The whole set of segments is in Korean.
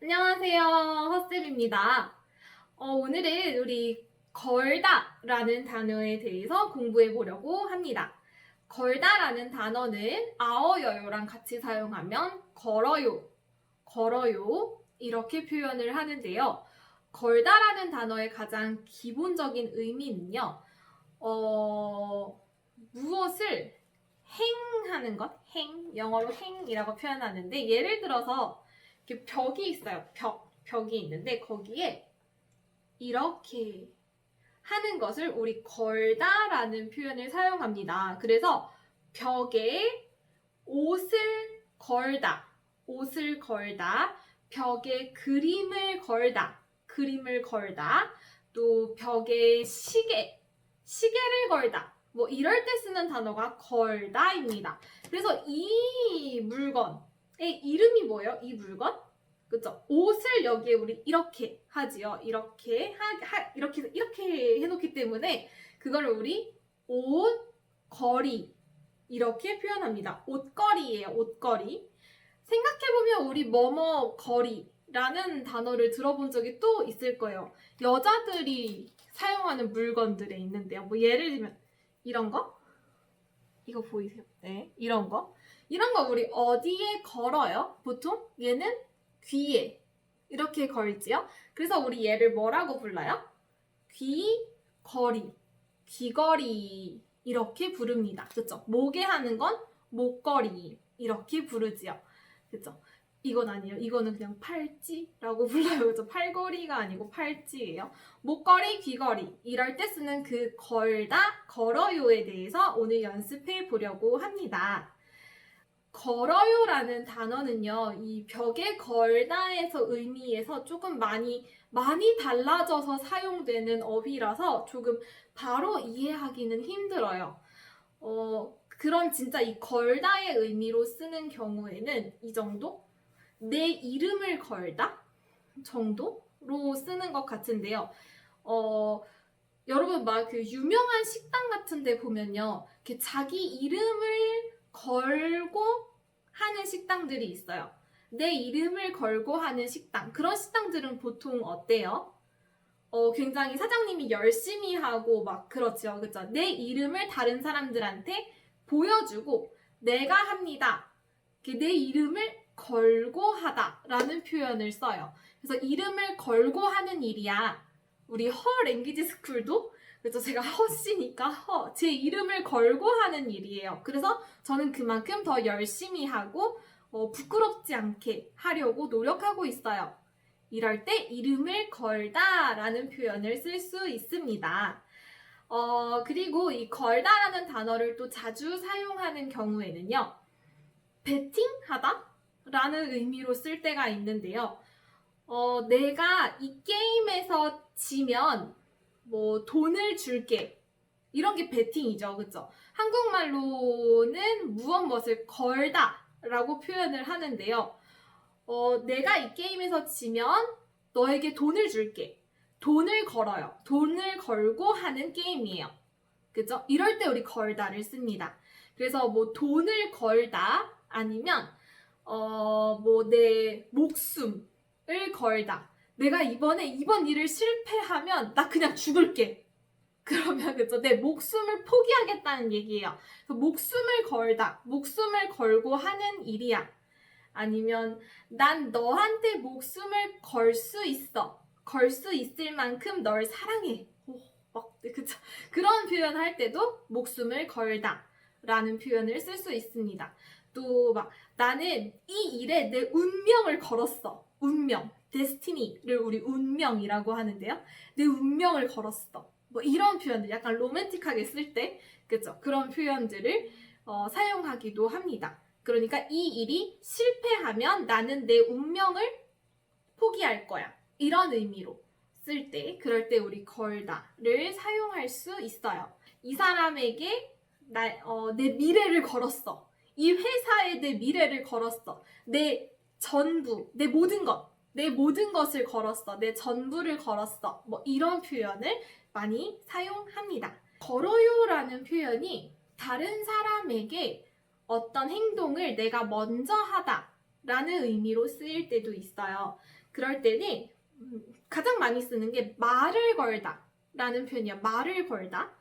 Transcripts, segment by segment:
안녕하세요. 헛쌤입니다. 오늘은 우리 걸다라는 단어에 대해서 공부해 보려고 합니다. 걸다라는 단어는 아어여요랑 같이 사용하면 걸어요, 걸어요 이렇게 표현을 하는데요. 걸다라는 단어의 가장 기본적인 의미는요. 무엇을 행하는 것, 영어로 행이라고 표현하는데 예를 들어서 이렇게 벽이 있어요. 벽이 있는데 거기에 이렇게 하는 것을 우리 걸다라는 표현을 사용합니다. 그래서 벽에 옷을 걸다, 벽에 그림을 걸다, 또 벽에 시계를 걸다. 뭐 이럴 때 쓰는 단어가 걸다입니다. 그래서 이 물건의 이름이 뭐예요? 이 물건? 그쵸? 옷을 여기에 우리 이렇게 하지요. 이렇게 해놓기 때문에 그걸 우리 옷걸이 이렇게 표현합니다. 옷걸이예요. 옷걸이. 생각해보면 우리 뭐뭐 거리라는 단어를 들어본 적이 또 있을 거예요. 여자들이 사용하는 물건들에 있는데요. 뭐 예를 들면 이런 거? 이거 보이세요? 네, 이런 거 우리 어디에 걸어요? 보통 얘는 귀에 이렇게 걸지요. 그래서 우리 얘를 뭐라고 불러요? 귀걸이 이렇게 부릅니다. 그쵸? 목에 하는 건 목걸이 이렇게 부르지요. 그쵸? 이건 아니에요. 이거는 그냥 팔찌라고 불러요. 그죠? 팔걸이가 아니고 팔찌예요. 목걸이, 귀걸이 이럴 때 쓰는 그 걸다, 걸어요에 대해서 오늘 연습해 보려고 합니다. 걸어요라는 단어는요, 이 벽에 걸다에서 의미에서 조금 많이 달라져서 사용되는 어휘라서 조금 바로 이해하기는 힘들어요. 그런 진짜 이 걸다의 의미로 쓰는 경우에는 이 정도? 내 이름을 걸다? 정도로 쓰는 것 같은데요. 여러분 막 그 유명한 식당 같은 데 보면요. 이렇게 자기 이름을 걸고 하는 식당들이 있어요. 내 이름을 걸고 하는 식당. 그런 식당들은 보통 어때요? 굉장히 사장님이 열심히 하고 막 그렇죠. 그쵸? 내 이름을 다른 사람들한테 보여주고 내가 합니다. 내 이름을 걸고 하다 라는 표현을 써요. 그래서 이름을 걸고 하는 일이야. 우리 허 랭귀지 스쿨도 그래서 제가 허씨니까 제 이름을 걸고 하는 일이에요. 그래서 저는 그만큼 더 열심히 하고 부끄럽지 않게 하려고 노력하고 있어요. 이럴 때 이름을 걸다 라는 표현을 쓸 수 있습니다. 그리고 이 걸다라는 단어를 또 자주 사용하는 경우에는요. 베팅하다 라는 의미로 쓸 때가 있는데요. 내가 이 게임에서 지면 뭐 돈을 줄게 이런 게 베팅이죠. 그쵸? 한국말로는 무엇을 걸다 라고 표현을 하는데요. 내가 이 게임에서 지면 너에게 돈을 줄게. 돈을 걸어요. 돈을 걸고 하는 게임이에요. 그죠? 이럴 때 우리 걸다를 씁니다. 그래서 뭐 돈을 걸다 아니면 뭐 내 목숨을 걸다. 내가 이번 일을 실패하면 나 그냥 죽을게. 그러면 그죠? 내 목숨을 포기하겠다는 얘기예요. 그래서 목숨을 걸다. 목숨을 걸고 하는 일이야. 아니면 난 너한테 목숨을 걸 수 있어. 걸 수 있을 만큼 널 사랑해. 그쵸? 그런 표현 할 때도 목숨을 걸다 라는 표현을 쓸 수 있습니다. 또 막 나는 이 일에 내 운명을 걸었어. 운명, 데스티니를 우리 운명이라고 하는데요. 내 운명을 걸었어. 뭐 이런 표현들 약간 로맨틱하게 쓸 때 그쵸? 그런 표현들을 사용하기도 합니다. 그러니까 이 일이 실패하면 나는 내 운명을 포기할 거야. 이런 의미로 쓸 때, 그럴 때 우리 걸다를 사용할 수 있어요. 이 사람에게 내 미래를 걸었어. 이 회사에 내 미래를 걸었어. 내 전부, 내 모든 것을 걸었어. 내 전부를 걸었어. 뭐 이런 표현을 많이 사용합니다. 걸어요라는 표현이 다른 사람에게 어떤 행동을 내가 먼저 하다 라는 의미로 쓰일 때도 있어요. 그럴 때는 가장 많이 쓰는 게 말을 걸다 라는 표현이에요. 말을 걸다.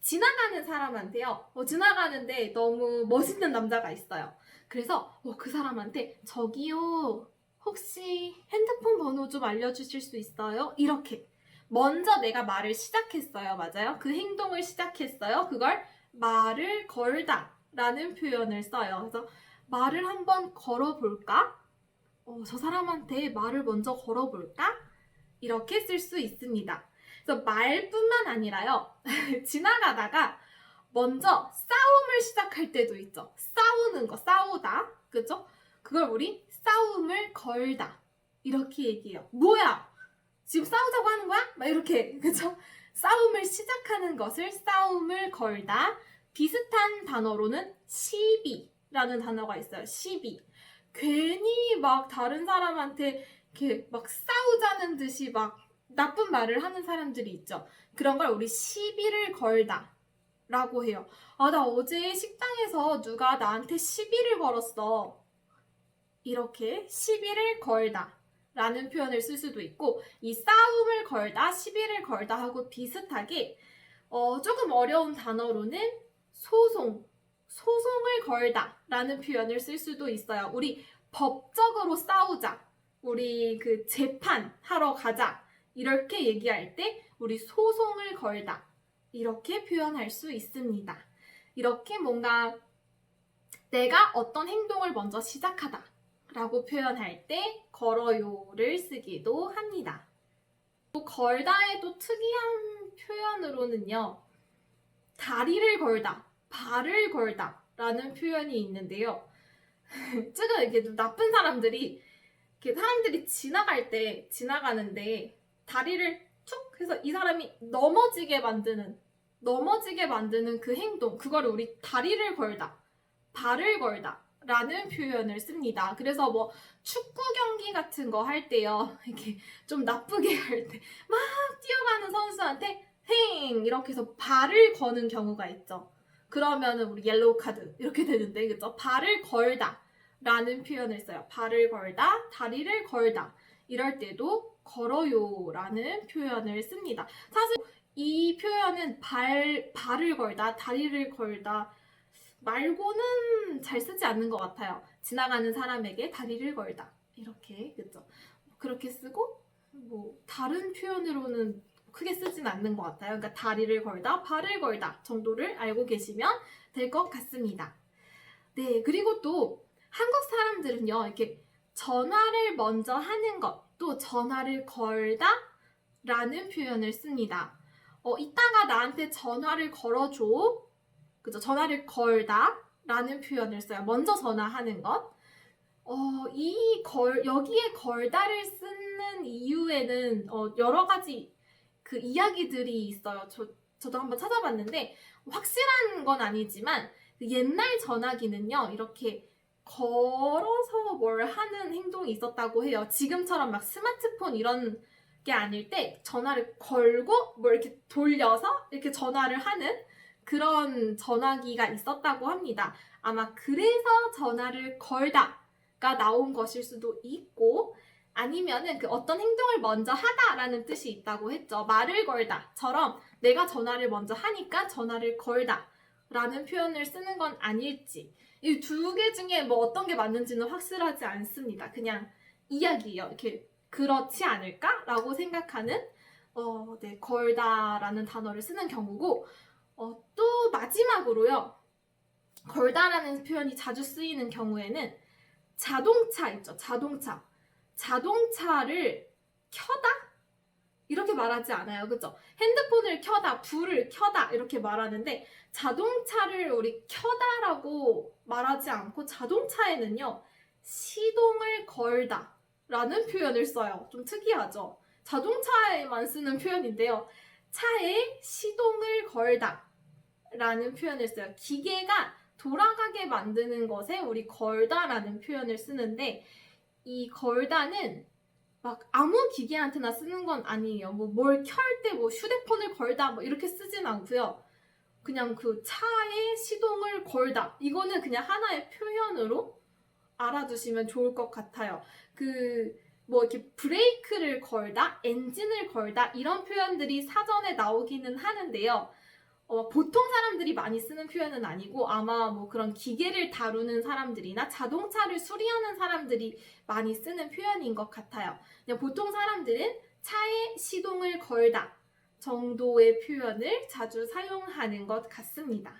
지나가는 사람한테요. 지나가는데 너무 멋있는 남자가 있어요. 그래서 그 사람한테 저기요 혹시 핸드폰 번호 좀 알려주실 수 있어요? 이렇게 먼저 내가 말을 시작했어요. 맞아요? 그 행동을 시작했어요. 그걸 말을 걸다 라는 표현을 써요. 그래서 말을 한번 걸어볼까? 저 사람한테 말을 먼저 걸어볼까? 이렇게 쓸 수 있습니다. 그래서 말뿐만 아니라요. 지나가다가 먼저 싸움을 시작할 때도 있죠. 싸우는 거, 싸우다. 그죠? 그걸 우리 싸움을 걸다. 이렇게 얘기해요. 뭐야? 지금 싸우자고 하는 거야? 막 이렇게. 그죠? 싸움을 시작하는 것을 싸움을 걸다. 비슷한 단어로는 시비라는 단어가 있어요. 시비. 괜히 막 다른 사람한테 이렇게 막 싸우자는 듯이 막 나쁜 말을 하는 사람들이 있죠. 그런 걸 우리 시비를 걸다 라고 해요. 나 어제 식당에서 누가 나한테 시비를 걸었어. 이렇게 시비를 걸다 라는 표현을 쓸 수도 있고, 이 싸움을 걸다, 시비를 걸다 하고 비슷하게 조금 어려운 단어로는 소송을 걸다 라는 표현을 쓸 수도 있어요. 우리 법적으로 싸우자, 우리 그 재판하러 가자 이렇게 얘기할 때 우리 소송을 걸다 이렇게 표현할 수 있습니다. 이렇게 뭔가 내가 어떤 행동을 먼저 시작하다 라고 표현할 때 걸어요를 쓰기도 합니다. 또 걸다의 또 특이한 표현으로는요, 다리를 걸다, 발을 걸다 라는 표현이 있는데요. 지금 이렇게 나쁜 사람들이 이렇게 사람들이 지나가는데 다리를 툭 해서 이 사람이 넘어지게 만드는 그 행동, 그거를 우리 다리를 걸다, 발을 걸다 라는 표현을 씁니다. 그래서 뭐 축구 경기 같은 거 할 때요, 이렇게 좀 나쁘게 할 때 막 뛰어가는 선수한테 행 이렇게 해서 발을 거는 경우가 있죠. 그러면은 우리 옐로우 카드 이렇게 되는데, 그죠? 발을 걸다 라는 표현을 써요. 발을 걸다, 다리를 걸다 이럴 때도 걸어요 라는 표현을 씁니다. 사실 이 표현은 발을 걸다, 다리를 걸다 말고는 잘 쓰지 않는 것 같아요. 지나가는 사람에게 다리를 걸다 이렇게, 그죠? 그렇게 쓰고 뭐 다른 표현으로는 크게 쓰진 않는 것 같아요. 그러니까 다리를 걸다, 발을 걸다 정도를 알고 계시면 될 것 같습니다. 네, 그리고 또 한국 사람들은요, 이렇게 전화를 먼저 하는 것, 또 전화를 걸다 라는 표현을 씁니다. 이따가 나한테 전화를 걸어줘. 그죠? 전화를 걸다 라는 표현을 써요. 먼저 전화하는 것. 여기에 걸다를 쓰는 이유에는 여러 가지 그 이야기들이 있어요. 저도 한번 찾아봤는데 확실한 건 아니지만 옛날 전화기는요, 이렇게 걸어서 뭘 하는 행동이 있었다고 해요. 지금처럼 막 스마트폰 이런 게 아닐 때 전화를 걸고 뭐 이렇게 돌려서 이렇게 전화를 하는 그런 전화기가 있었다고 합니다. 아마 그래서 전화를 걸다가 나온 것일 수도 있고, 아니면은 그 어떤 행동을 먼저 하다라는 뜻이 있다고 했죠. 말을 걸다처럼 내가 전화를 먼저 하니까 전화를 걸다 라는 표현을 쓰는 건 아닐지, 이 두 개 중에 뭐 어떤 게 맞는지는 확실하지 않습니다. 그냥 이야기예요. 이렇게 그렇지 않을까? 라고 생각하는 네, 걸다라는 단어를 쓰는 경우고, 또 마지막으로요, 걸다라는 표현이 자주 쓰이는 경우에는 자동차 있죠. 자동차를 켜다? 이렇게 말하지 않아요. 그죠? 핸드폰을 켜다, 불을 켜다 이렇게 말하는데 자동차를 우리 켜다라고 말하지 않고 자동차에는요, 시동을 걸다 라는 표현을 써요. 좀 특이하죠? 자동차에만 쓰는 표현인데요. 차에 시동을 걸다 라는 표현을 써요. 기계가 돌아가게 만드는 것에 우리 걸다라는 표현을 쓰는데, 이 걸다는 막 아무 기계한테나 쓰는 건 아니에요. 뭐 뭘 켤 때 뭐 휴대폰을 걸다 뭐 이렇게 쓰진 않고요. 그냥 그 차에 시동을 걸다, 이거는 그냥 하나의 표현으로 알아두시면 좋을 것 같아요. 그 뭐 이렇게 브레이크를 걸다, 엔진을 걸다 이런 표현들이 사전에 나오기는 하는데요. 보통 사람들이 많이 쓰는 표현은 아니고 아마 뭐 그런 기계를 다루는 사람들이나 자동차를 수리하는 사람들이 많이 쓰는 표현인 것 같아요. 그냥 보통 사람들은 차에 시동을 걸다 정도의 표현을 자주 사용하는 것 같습니다.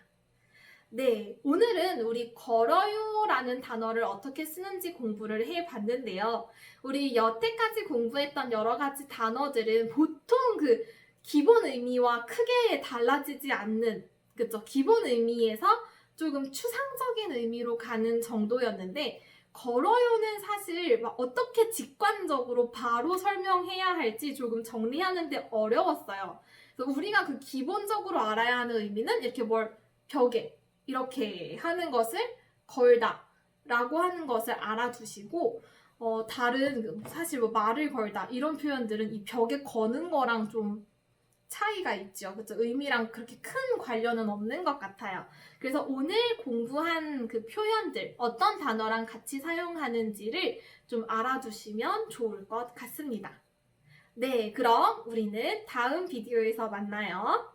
네, 오늘은 우리 걸어요라는 단어를 어떻게 쓰는지 공부를 해봤는데요. 우리 여태까지 공부했던 여러 가지 단어들은 보통 그 기본 의미와 크게 달라지지 않는, 그쵸? 기본 의미에서 조금 추상적인 의미로 가는 정도였는데, 걸어요는 사실 막 어떻게 직관적으로 바로 설명해야 할지 조금 정리하는데 어려웠어요. 그래서 우리가 그 기본적으로 알아야 하는 의미는 이렇게 벽에 이렇게 하는 것을 걸다 라고 하는 것을 알아두시고 다른 사실 뭐 말을 걸다 이런 표현들은 이 벽에 거는 거랑 좀 차이가 있죠. 그쵸? 의미랑 그렇게 큰 관련은 없는 것 같아요. 그래서 오늘 공부한 그 표현들 어떤 단어랑 같이 사용하는지를 좀 알아두시면 좋을 것 같습니다. 네, 그럼 우리는 다음 비디오에서 만나요.